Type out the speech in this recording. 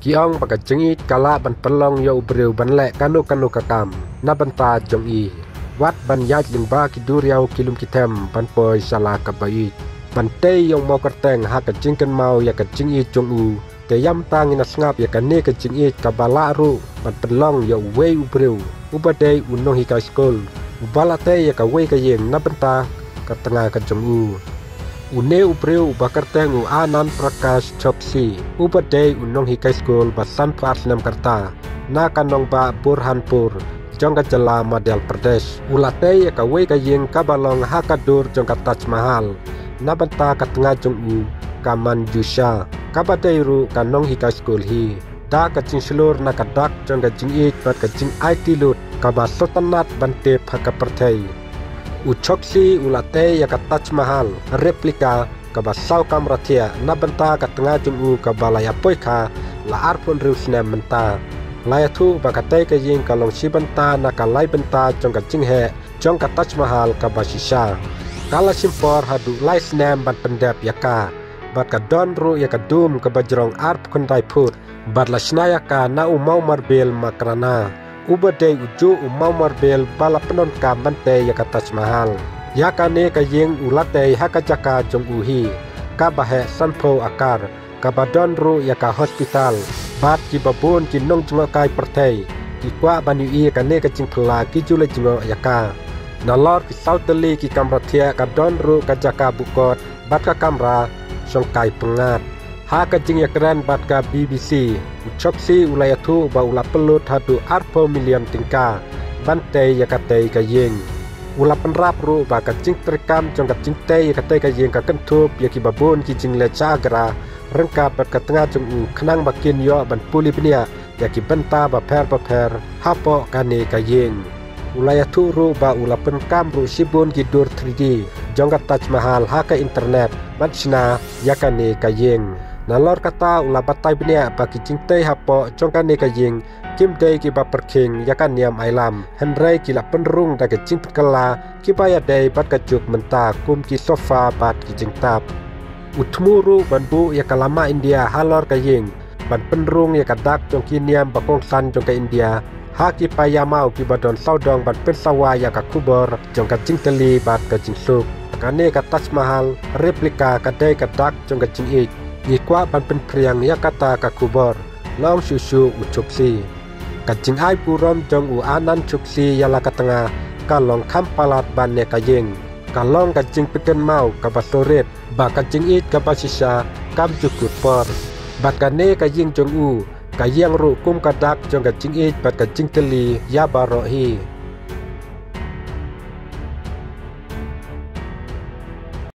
Kiong pagkajengi kala ban pelong yo ubreu ban lek kanu kakam na banta jong i wat ban yat lingba kidur yau kilum kitem ban poi sala kabai ban te yong mau kerteng ha ka jingken mau ya ka jingi jong u te yam tang ina ngap ya ka ne ka jingi ka bala ru ban pelong yo we ubreu ubade unong hi ka skol ubala te ya ka we ka yeng na banta ka tengah ka jong u Une ubreu bakarteng u anan prakash chopsi ubade unong hikai school basan pratnam karta na kanong ba burhanpur jongka jala Madhya Pradesh ulate ya kawe kayeng kabalong hakadur jongka Taj Mahal na banta katengah jong u kaman jusha kabadeiru kanong hikai school hi da kacing selur na kadak jongka jingit bat kacing IT lut kaba sultanat bante phakaperthai Uchoksi ulate ya ka Taj Mahal replika ka basau kamrathia na banta ka tengah jumu ka balaya poika la arpun riusna menta layathu bakatai ka ying kalong si banta na ka lai benta jong ka jinghe jong ka Taj Mahal ka basisha kala simpor hadu lai snam ban pendap yaka bat ka don ru ya ka dum ka bajrong arp kundai phut bat la snaya ka na umau marbel makrana ubade uju umau marbel bala penon ka bante ya ka Taj Mahal ya kane ka yeng ulate hakajaka jong uhi ka bahe sanpho akar ka badon ru ya ka hospital bat ki babun ki nong jungo kai perthai ki kwa banu i kane ka jingphla ki jule jungo ya ka nalor ki sauteli ki kamrathia ka don ru ka jaka bukot bat ka kamra song kai pengat ha ka jing yakran bat ka BBC uchoksi ulayathu ba ula pelut hadu arpo million tingka bante yakate ka yeng ula penrap ru ba ka jing terkam jong ka jing te yakate ka yeng ka kentup yaki babun ki jing le chagra rengka bat ka tengah jong u khnang bakin yo ban puli benia yaki benta ba pher hapo kane ka yeng ulayathu ru ba ula penkam ru sibun ki dur 3D jong ka Taj Mahal ha ka internet matchna yakane ka yeng nalor kata ula batai benia baki jingte hapo jongkane ka yeng kim dei ki ba perking yakan niam ailam henrei ki la penrung da ke jing kala ki baya dei bat ka juk menta kum ki sofa bat ki jingtap utmuru banbu ya kalama India halor ka yeng ban penrung ya kadak jong ki niam bakong san jong ka India ha ki paya mau ki badon saudong bat pensawa ya ka kubor jong ka jingteli bat ka jingsuk kane ka Taj Mahal replika ka dei kadak jong ka jing Ikwa ban pen priang ya kata ka kubor long susu uchoksi kacing ai purom jong u anan choksi yala ka tengah kalong kampalat ban ne kayeng kalong kacing peken mau ka basoret ba kacing it ka basisa kam jukut por bat kane kayeng jong u kayang ru kum kadak jong kacing it bat kacing teli ya barohi